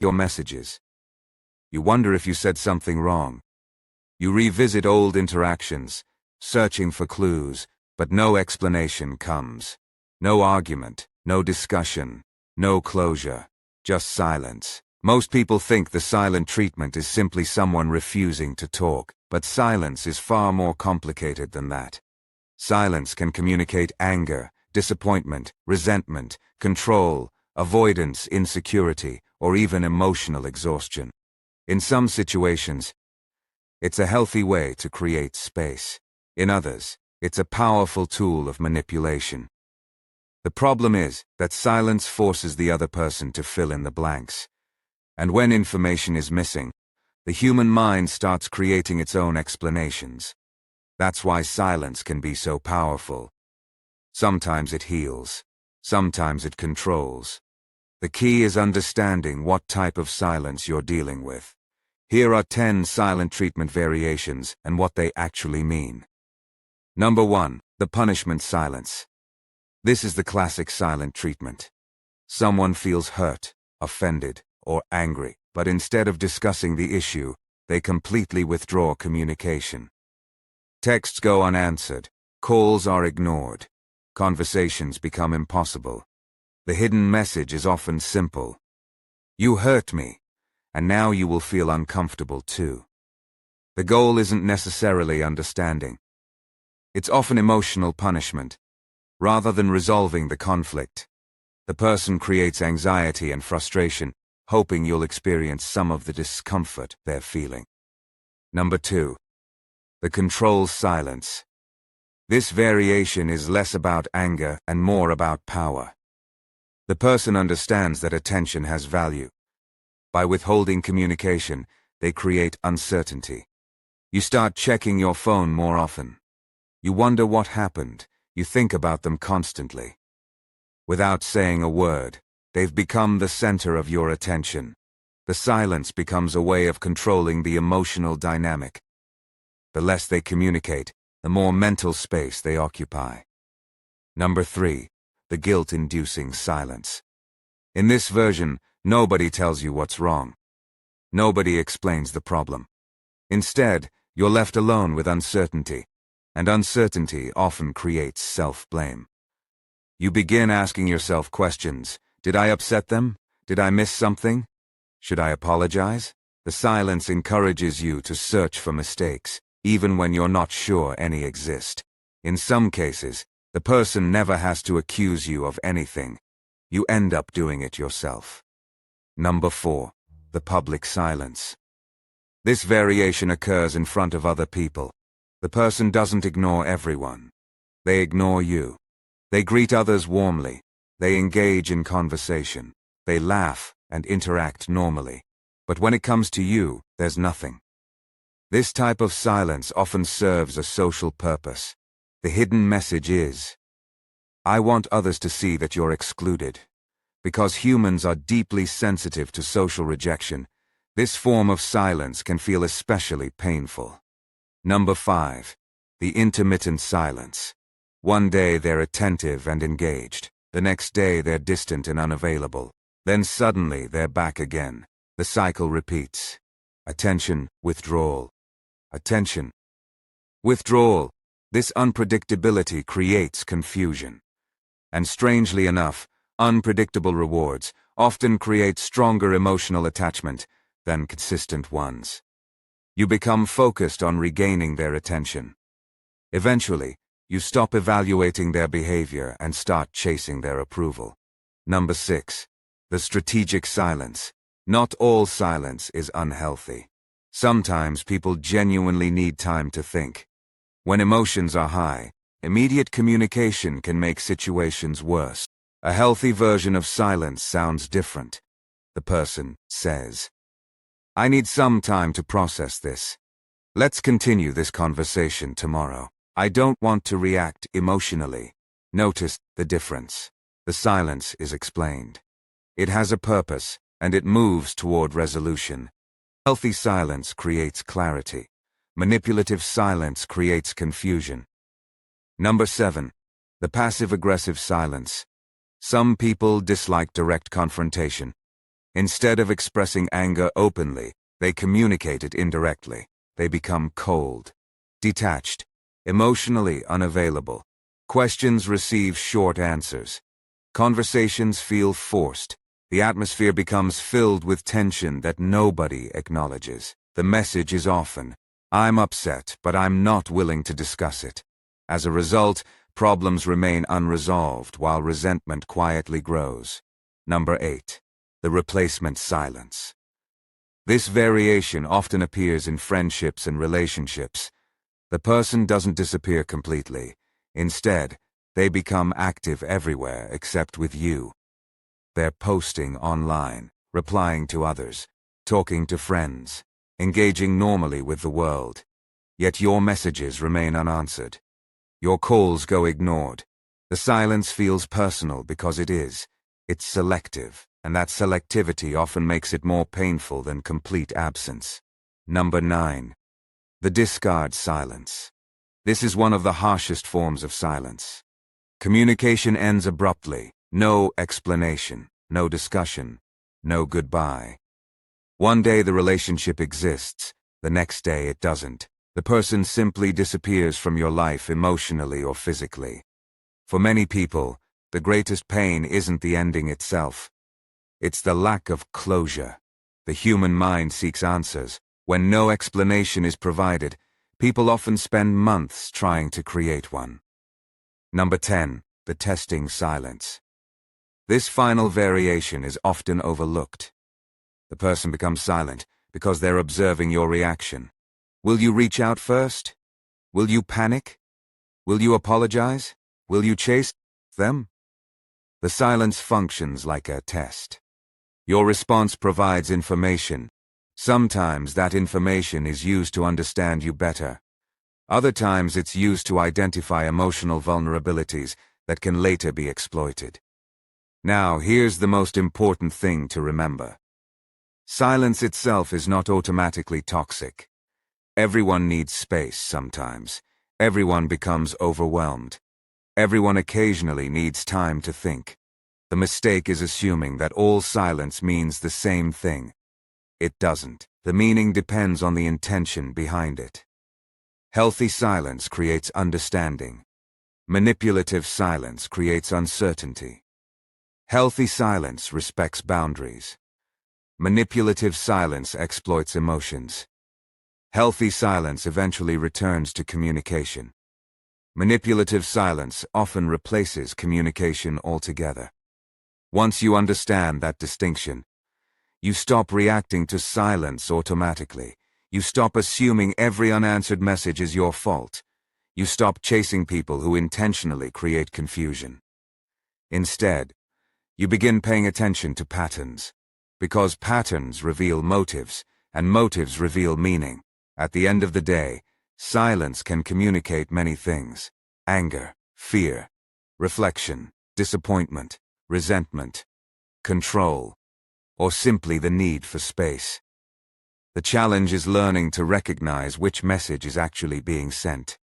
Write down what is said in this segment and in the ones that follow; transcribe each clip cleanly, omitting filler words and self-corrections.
your messages. You wonder if you said something wrong. You revisit old interactions, searching for clues, but no explanation comes. No argument, no discussion, no closure, just silence. Most people think the silent treatment is simply someone refusing to talk, but silence is far more complicated than that. Silence can communicate anger, disappointment, resentment, control, avoidance, insecurity, or even emotional exhaustion. In some situations, it's a healthy way to create space. In others, it's a powerful tool of manipulation. The problem is that silence forces the other person to fill in the blanks. And when information is missing, the human mind starts creating its own explanations. That's why silence can be so powerful. Sometimes it heals. Sometimes it controls. The key is understanding what type of silence you're dealing with. Here are 10 silent treatment variations and what they actually mean. Number 1. The punishment silence. This is the classic silent treatment. Someone feels hurt, offended, or angry, but instead of discussing the issue, they completely withdraw communication. Texts go unanswered, calls are ignored, conversations become impossible. The hidden message is often simple. You hurt me, and now you will feel uncomfortable too. The goal isn't necessarily understanding. It's often emotional punishment. Rather than resolving the conflict, the person creates anxiety and frustration, hoping you'll experience some of the discomfort they're feeling. Number 2. The control silence. This variation is less about anger and more about power. The person understands that attention has value. By withholding communication, they create uncertainty. You start checking your phone more often. You wonder what happened. You think about them constantly. Without saying a word, they've become the center of your attention. The silence becomes a way of controlling the emotional dynamic. The less they communicate, the more mental space they occupy. Number 3. The guilt-inducing silence. In this version, nobody tells you what's wrong. Nobody explains the problem. Instead, you're left alone with uncertainty. And uncertainty often creates self-blame. You begin asking yourself questions. Did I upset them? Did I miss something? Should I apologize? The silence encourages you to search for mistakes, even when you're not sure any exist. In some cases, the person never has to accuse you of anything. You end up doing it yourself. Number 4. The public silence. This variation occurs in front of other people. The person doesn't ignore everyone. They ignore you. They greet others warmly. They engage in conversation. They laugh and interact normally. But when it comes to you, there's nothing. This type of silence often serves a social purpose. The hidden message is, I want others to see that you're excluded. Because humans are deeply sensitive to social rejection, this form of silence can feel especially painful. Number 5. The intermittent silence. One day they're attentive and engaged. The next day they're distant and unavailable. Then suddenly they're back again. The cycle repeats. Attention, withdrawal. Attention. Withdrawal. This unpredictability creates confusion. And strangely enough, unpredictable rewards often create stronger emotional attachment than consistent ones. You become focused on regaining their attention. Eventually, you stop evaluating their behavior and start chasing their approval. Number 6. The strategic silence. Not all silence is unhealthy. Sometimes people genuinely need time to think. When emotions are high, immediate communication can make situations worse. A healthy version of silence sounds different. The person says, I need some time to process this. Let's continue this conversation tomorrow. I don't want to react emotionally. Notice the difference. The silence is explained. It has a purpose, and it moves toward resolution. Healthy silence creates clarity. Manipulative silence creates confusion. Number 7. The passive-aggressive silence. Some people dislike direct confrontation. Instead of expressing anger openly, they communicate it indirectly. They become cold, detached, emotionally unavailable. Questions receive short answers. Conversations feel forced. The atmosphere becomes filled with tension that nobody acknowledges. The message is often, "I'm upset, but I'm not willing to discuss it." As a result, problems remain unresolved while resentment quietly grows. Number 8. The replacement silence. This variation often appears in friendships and relationships. The person doesn't disappear completely. Instead, they become active everywhere except with you. They're posting online, replying to others, talking to friends, engaging normally with the world. Yet your messages remain unanswered. Your calls go ignored. The silence feels personal because it is. It's selective, and that selectivity often makes it more painful than complete absence. Number 9. The discard silence. This is one of the harshest forms of silence. Communication ends abruptly. No explanation, no discussion, no goodbye. One day the relationship exists, the next day it doesn't. The person simply disappears from your life emotionally or physically. For many people, the greatest pain isn't the ending itself. It's the lack of closure. The human mind seeks answers. When no explanation is provided, people often spend months trying to create one. Number 10. The testing silence. This final variation is often overlooked. The person becomes silent because they're observing your reaction. Will you reach out first? Will you panic? Will you apologize? Will you chase them? The silence functions like a test. Your response provides information. Sometimes that information is used to understand you better. Other times it's used to identify emotional vulnerabilities that can later be exploited. Now, here's the most important thing to remember. Silence itself is not automatically toxic. Everyone needs space sometimes. Everyone becomes overwhelmed. Everyone occasionally needs time to think. The mistake is assuming that all silence means the same thing. It doesn't. The meaning depends on the intention behind it. Healthy silence creates understanding. Manipulative silence creates uncertainty. Healthy silence respects boundaries. Manipulative silence exploits emotions. Healthy silence eventually returns to communication. Manipulative silence often replaces communication altogether. Once you understand that distinction, you stop reacting to silence automatically. You stop assuming every unanswered message is your fault. You stop chasing people who intentionally create confusion. Instead, you begin paying attention to patterns, because patterns reveal motives, and motives reveal meaning. At the end of the day, silence can communicate many things: anger, fear, reflection, disappointment, resentment, control, or simply the need for space. The challenge is learning to recognize which message is actually being sent,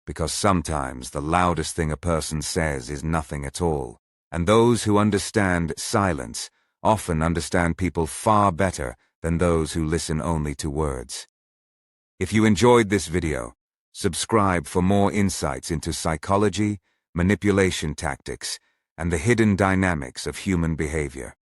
because sometimes the loudest thing a person says is nothing at all. And those who understand silence often understand people far better than those who listen only to words. If you enjoyed this video, subscribe for more insights into psychology, manipulation tactics, and the hidden dynamics of human behavior.